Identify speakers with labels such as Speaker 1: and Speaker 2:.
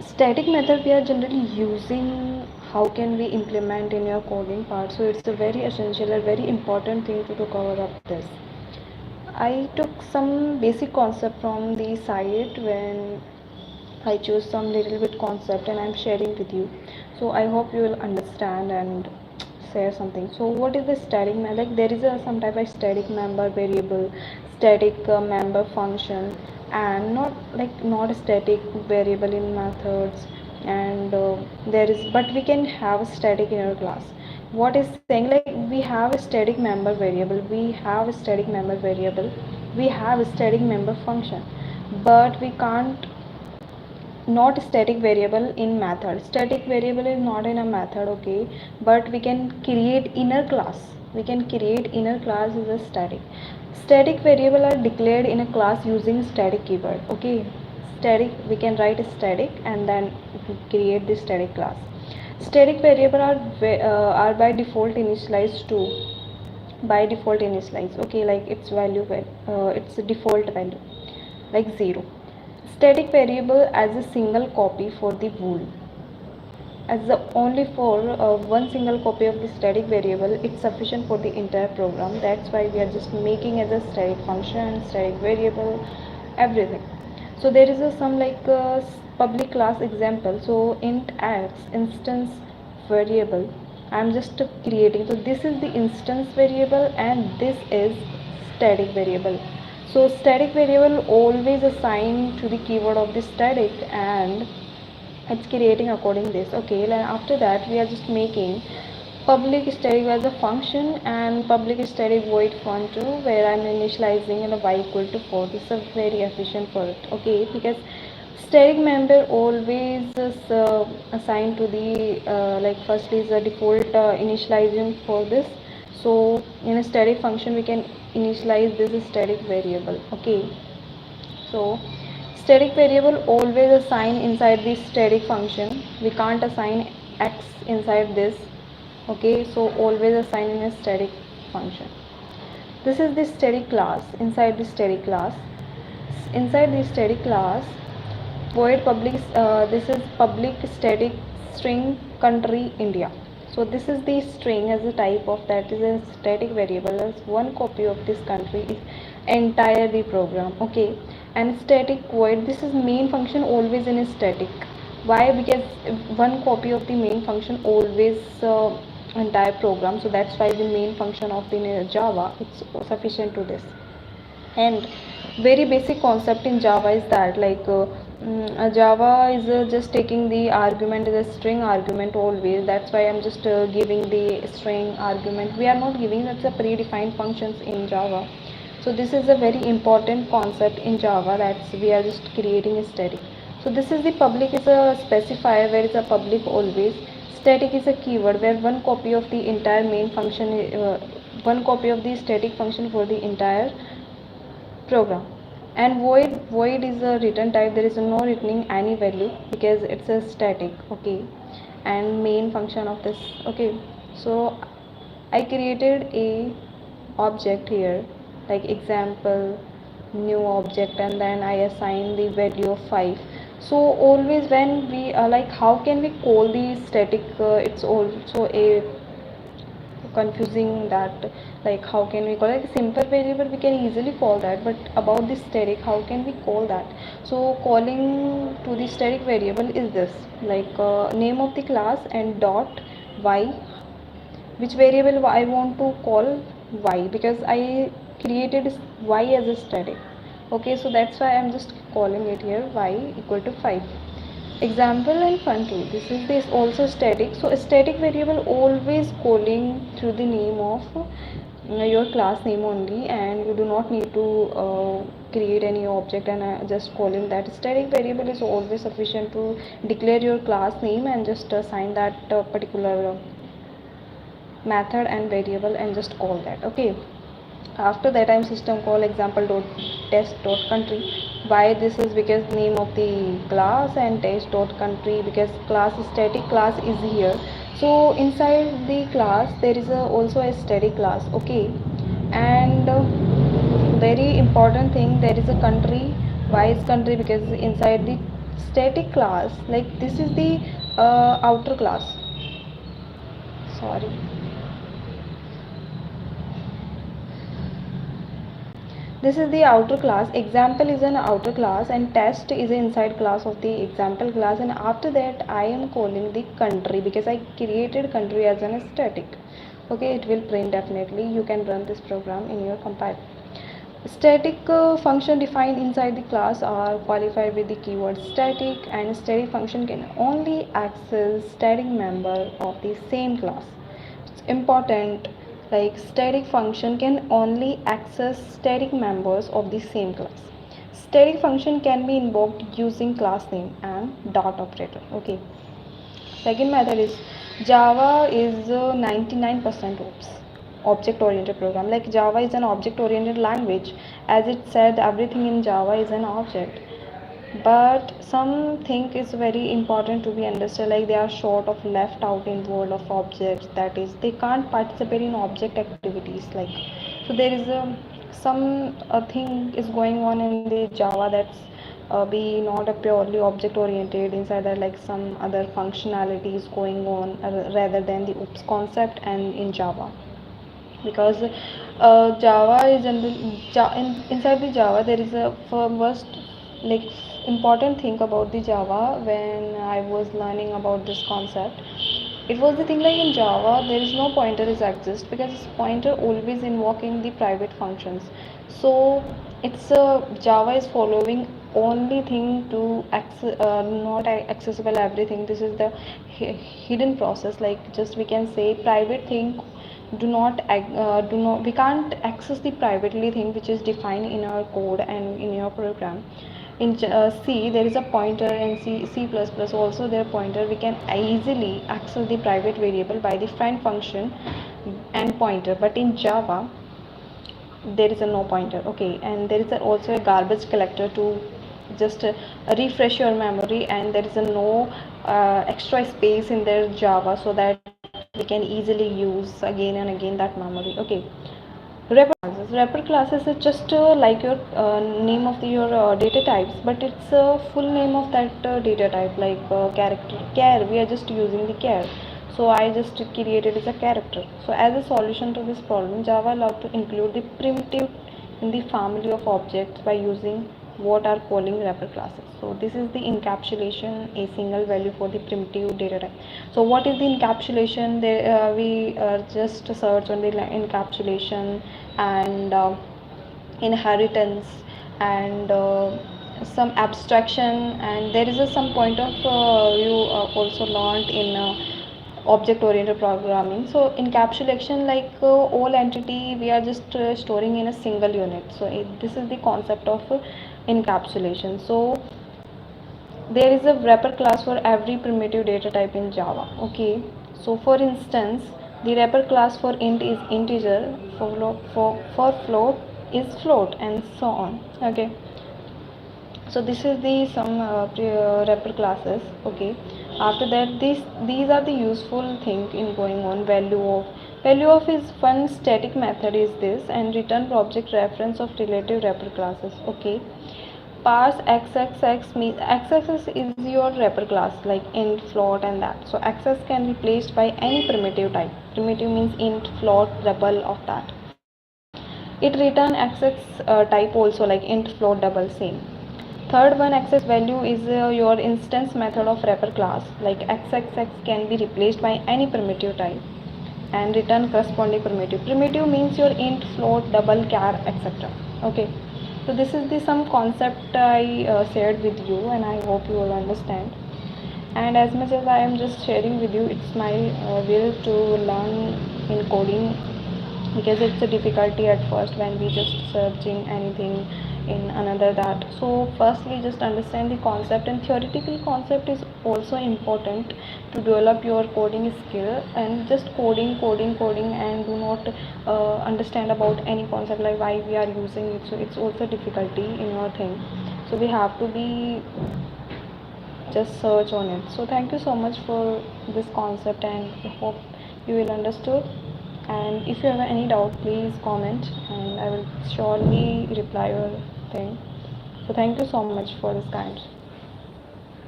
Speaker 1: Static method we are generally using. How can we implement in your coding part? So it's a very essential and very important thing to cover up this. I took some basic concept from the site when I choose some little bit concept and I'm sharing with you. So I hope you will understand and share something. So what is the static member? Like there is a some type of static member variable, static member function, and not a static variable in methods. And there is, but we can have a static in our class. What is saying, like we have a static member variable, we have a static member variable, we have a static member function, but we can't not static variable in method. Static variable is not in a method, okay, but we can create inner class. We can create inner class is a static variable are declared in a class using static keyword, okay. Static, we can write a static and then create the static class. Static variable are by default initialized to, by default initialized, okay, like its value, its default value like 0. Static variable as a single copy for the bool, as the only for one single copy of the static variable it's sufficient for the entire program. That's why we are just making as a static function, static variable, everything. So there is a some like public class example. So int x instance variable I'm just creating. So this is the instance variable and this is static variable. So static variable always assigned to the keyword of the static and it's creating according this, okay. And after that we are just making public static as a function and public static void fun2 where I'm initializing in a y equal to 4. This is very efficient for it, okay, because static member always is assigned to the like first is a default initializing for this. So in a static function we can initialize this static variable, okay. So static variable always assign inside the static function. We can't assign x inside this, okay. So always assign in a static function. This is the static class. Inside the static class, inside the static class void public, this is public static string country India. So this is the string as a type of that is a static variable, as one copy of this country is entire the program, okay. And static void, this is main function always in a static. Why? Because one copy of the main function always entire program. So that's why the main function of the Java it's sufficient to this. And very basic concept in Java is that like Java is just taking the argument as a string argument always. That's why I'm just giving the string argument. We are not giving, that's a predefined functions in Java. So this is a very important concept in Java, that's we are just creating a static. So this is the public is a specifier where is a public always. Static is a keyword where one copy of the entire main function, one copy of the static function for the entire program. And void is a return type. There is no returning any value because it's a static, okay. And main function of this, okay. So I created a object here like example new object and then I assign the value of 5. So always when we like how can we call the static, it's also a confusing that like how can we call it. Like simple variable we can easily call that, but about the static how can we call that? So calling to the static variable is this like name of the class and dot y, which variable I want to call y because I created y as a static, okay. So that's why I'm just calling it here y equal to 5 example and fun2. This is this also static. So a static variable always calling through the name of your class name only, and you do not need to create any object and just calling that. Static variable is always sufficient to declare your class name and just assign that particular method and variable and just call that, okay. After that I'm system call example dot test dot country. Why this is because name of the class, and test dot country because class static class is here. So inside the class there is also a static class, okay. And very important thing, there is a country. Why is country? Because inside the Static class, like this is the outer class, sorry, this is the outer class. Example is an outer class and test is an inside class of the example class, and after that I am calling the country because I created country as an static. Okay, it will print definitely. You can run this program in your compiler. Static function defined inside the class are qualified with the keyword static, and static function can only access static member of the same class. It's important, like static function can only access static members of the same class. Static function can be invoked using class name and dot operator. Okay. Second method is Java is 99% object oriented program. Like Java is an object oriented language. As it said, everything in Java is an object. But something is very important to be understood, like they are sort of left out in world of objects, that is they can't participate in object activities. Like, so there is a some thing is going on in the Java that's be not a purely object oriented. Inside that, like some other functionality is going on rather than the oops concept and in Java, because Java is inside the Java there is a first, like important thing about the Java. When I was learning about this concept, it was the thing like in Java there is no pointer is exist, because pointer always invoking the private functions. So it's Java is following only thing to access, not accessible everything. This is the hidden process, like just we can say private thing do not, we can't access the privately thing which is defined in our code and in your program. In C there is a pointer, and C++ also there pointer. We can easily access the private variable by the find function and pointer, but in Java there is a no pointer. Okay, and there is also a garbage collector to just refresh your memory, and there is a no extra space in their Java, so that we can easily use again and again that memory. Okay, wrapper classes is just like your name of your data types, but it's a full name of that data type, like character char, we are just using the char, so I just created as a character. So as a solution to this problem, Java allowed to include the primitive in the family of objects by using what are calling wrapper classes. So this is the encapsulation, a single value for the primitive data type. So what is the encapsulation? We just search on the encapsulation and inheritance and some abstraction, and there is some point of you also learned in object oriented programming. So encapsulation, like all entity we are just storing in a single unit. So this is the concept of encapsulation. So there is a wrapper class for every primitive data type in Java. Okay, so for instance, the wrapper class for int is integer, for float is float, and so on. Okay, so this is the some wrapper classes. Okay, after that these are the useful thing in going on. Value of is one static method is this, and return object reference of relative wrapper classes. Okay, parse xxx means xxx is your wrapper class, like int, float, and that. So xx can be replaced by any primitive type. Primitive means int, float, double of that. It return xx type also, like int, float, double, same. Third one, access value is your instance method of wrapper class, like xxx can be replaced by any primitive type and return corresponding primitive. Primitive means your int, float, double, char, etc. Okay, so this is the some concept I shared with you, and I hope you will understand. And as much as I am just sharing with you, it's my will to learn in coding, because it's a difficulty at first when we just searching anything in another that. So firstly just understand the concept, and theoretical concept is also important to develop your coding skill, and just coding and do not understand about any concept like why we are using it, so it's also difficulty in your thing. So we have to be just search on it. So thank you so much for this concept, and I hope you will understood. And if you have any doubt, please comment, and I will surely reply your thing. So thank you so much for this kind.